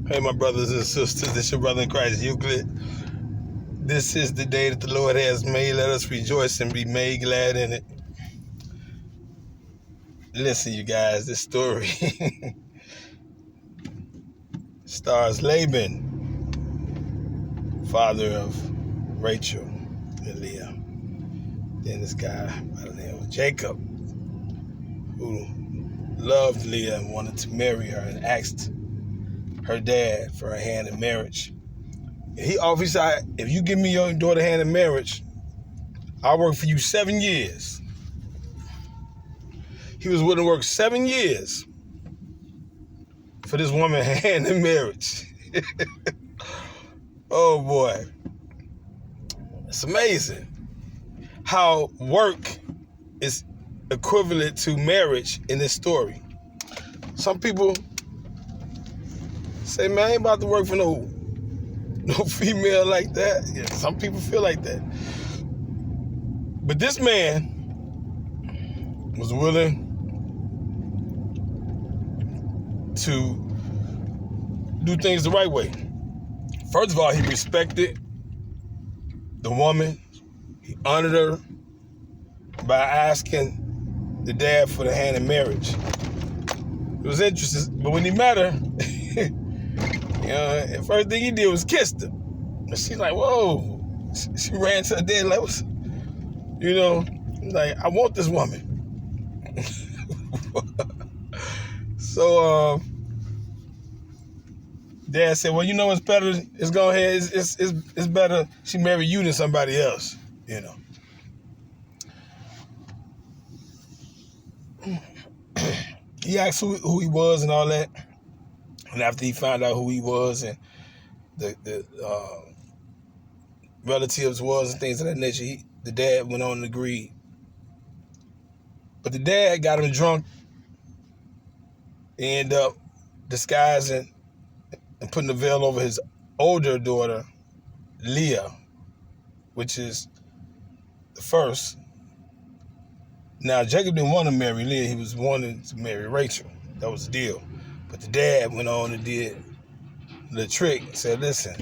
Hey, my brothers and sisters, this is your brother in Christ, Euçlid. This is the day that the Lord has made. Let us rejoice and be made glad in it. Listen, you guys, this story stars Laban, father of Rachel and Leah. Then this guy by the name of Jacob, who loved Leah and wanted to marry her and asked her dad for her hand in marriage. He offered, if you give me your daughter hand in marriage, I'll work for you 7 years. He was willing to work 7 years for this woman hand in marriage. Oh boy. It's amazing how work is equivalent to marriage in this story. Some people say, man, I ain't about to work for no female like that. Yeah, some people feel like that. But this man was willing to do things the right way. First of all, he respected the woman. He honored her by asking the dad for the hand in marriage. It was interesting, but when he met her, the first thing he did was kiss her. And she's like, whoa. She ran to her dad like, like, I want this woman. So dad said, well, you know what's better? It's go ahead. It's better she marry you than somebody else, He asked who he was and all that. And after he found out who he was and the relatives was and things of that nature, the dad went on and agreed. But the dad got him drunk. He ended up disguising and putting a veil over his older daughter, Leah, which is the first. Now, Jacob didn't want to marry Leah. He was wanting to marry Rachel. That was the deal. But the dad went on and did the trick. Said, listen,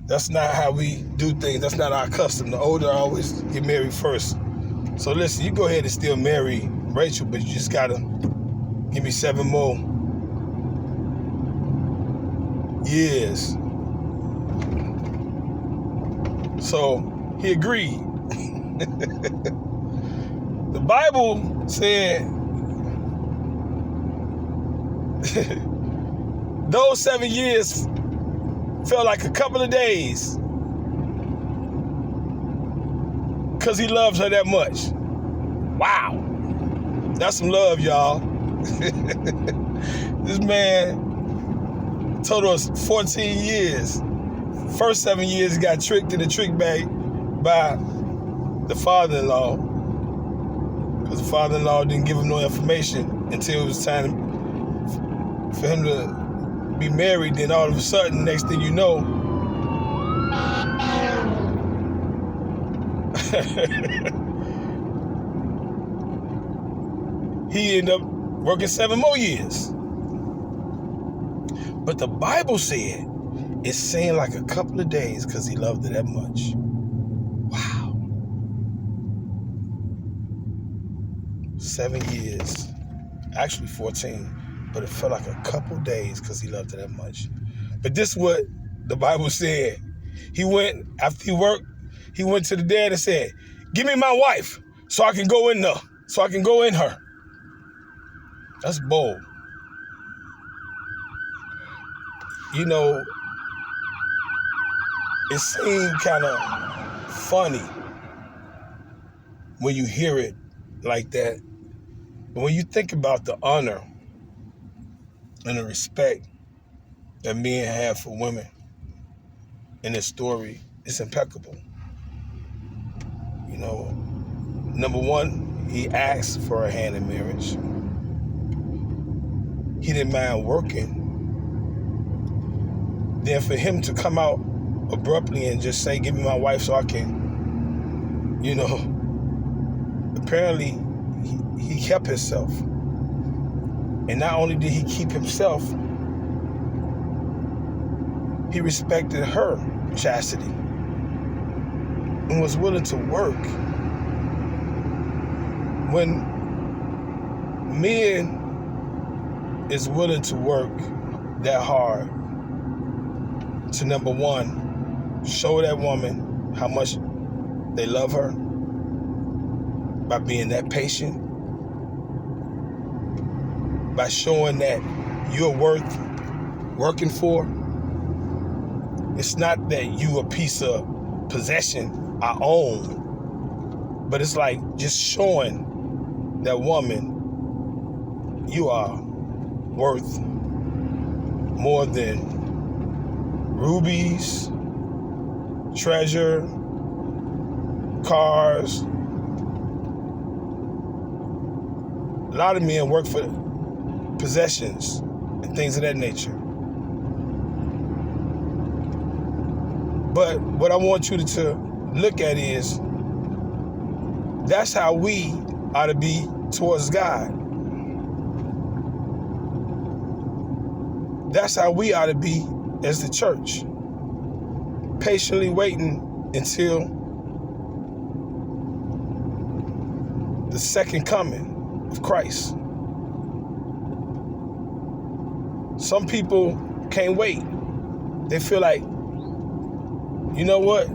that's not how we do things. That's not our custom. The older always get married first. So listen, you go ahead and still marry Rachel, but you just got to give me 7 more years. So he agreed. The Bible said those 7 years felt like a couple of days because he loves her that much. Wow. That's some love, y'all. This man told us 14 years. First 7 years, he got tricked in a trick bag by the father-in-law, because the father-in-law didn't give him no information until it was time for him to be married. Then all of a sudden, next thing you know, he ended up working 7 more years. But the Bible said it seemed like a couple of days because he loved her that much. Wow. 7 years. Actually 14. But it felt like a couple of days because he loved her that much. But this is what the Bible said. He went, after he worked, he went to the dad and said, give me my wife so I can go in her. So I can go in her. That's bold. It seemed kind of funny when you hear it like that. But when you think about the honor and the respect that men have for women in this story, it's impeccable. Number one, he asked for her hand in marriage. He didn't mind working. Then for him to come out abruptly and just say, give me my wife so I can, apparently he kept himself. And not only did he keep himself, He respected her chastity and was willing to work. When men is willing to work that hard to, number one, show that woman how much they love her by being that patient, by showing that you're worth working for. It's not that you a piece of possession I own, but it's like just showing that woman you are worth more than rubies, treasure, cars. A lot of men work for possessions and things of that nature. But what I want you to look at is that's how we ought to be towards God. That's how we ought to be as the church. Patiently waiting until the second coming of Christ. Some people can't wait. They feel like, you know what?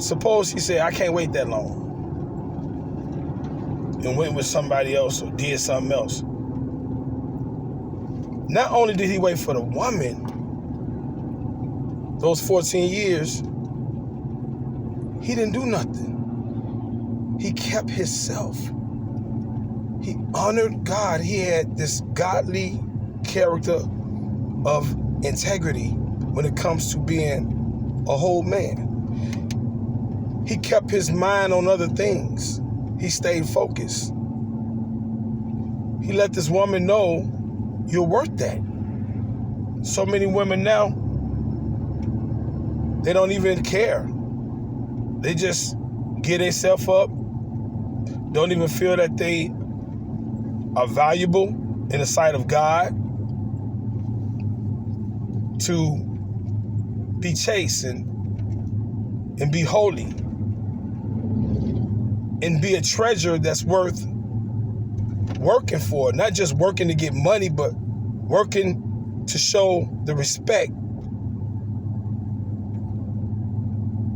Suppose he said, I can't wait that long, and went with somebody else or did something else. Not only did he wait for the woman, those 14 years, he didn't do nothing. He kept himself. He honored God. He had this godly character of integrity when it comes to being a whole man. He kept his mind on other things. He stayed focused. He let this woman know, you're worth that. So many women now, they don't even care. They just get themselves up, don't even feel that they are valuable in the sight of God to be chaste and be holy and be a treasure that's worth working for. Not just working to get money, but working to show the respect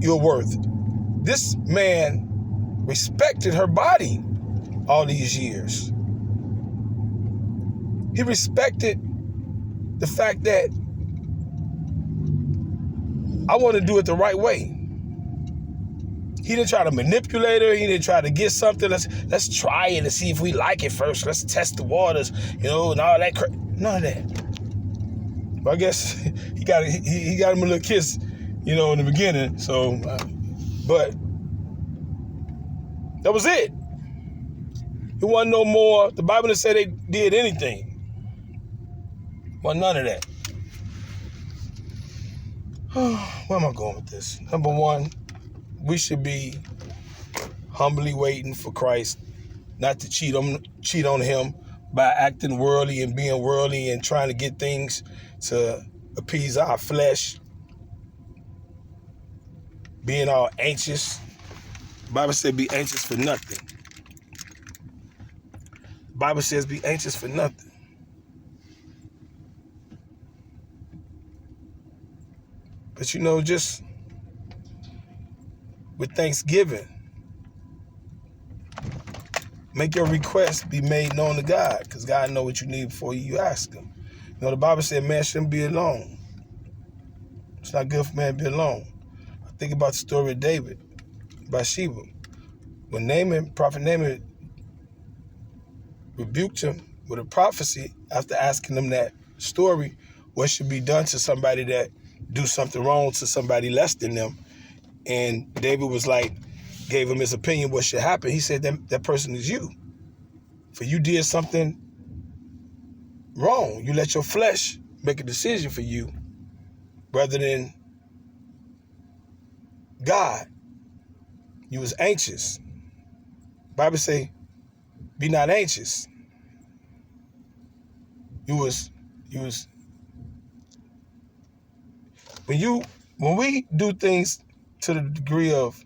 you're worth. This man respected her body all these years. He respected the fact that I want to do it the right way. He didn't try to manipulate her. He didn't try to get something. Let's try it and see if we like it first. Let's test the waters, and all that. None of that. But I guess he got him a little kiss, in the beginning. So, but that was it. It wasn't no more. The Bible didn't say they did anything. Wasn't none of that. Where am I going with this? Number one, we should be humbly waiting for Christ, not to cheat on him by acting worldly and being worldly and trying to get things to appease our flesh, being all anxious. The Bible said be anxious for nothing. The Bible says be anxious for nothing. But just with thanksgiving, make your request be made known to God, because God knows what you need before you ask him. The Bible said man shouldn't be alone. It's not good for man to be alone. I think about the story of David, Bathsheba. When Prophet Naaman rebuked him with a prophecy after asking him that story, what should be done to somebody that do something wrong to somebody less than them. And David was like, gave him his opinion what should happen. He said that person is you. For you did something wrong. You let your flesh make a decision for you rather than God. You was anxious. Bible say, be not anxious. You was when we do things to the degree of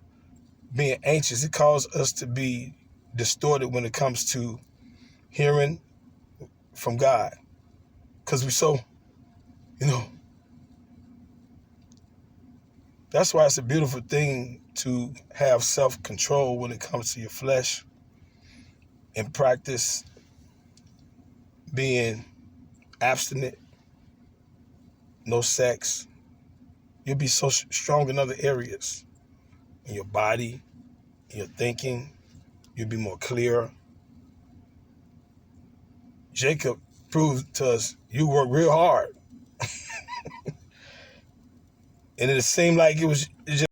being anxious, it causes us to be distorted when it comes to hearing from God. Because we're so, that's why it's a beautiful thing to have self-control when it comes to your flesh and practice being abstinent, no sex. You'll be so strong in other areas, in your body, in your thinking. You'll be more clear. Jacob proved to us, you work real hard. And it seemed like it just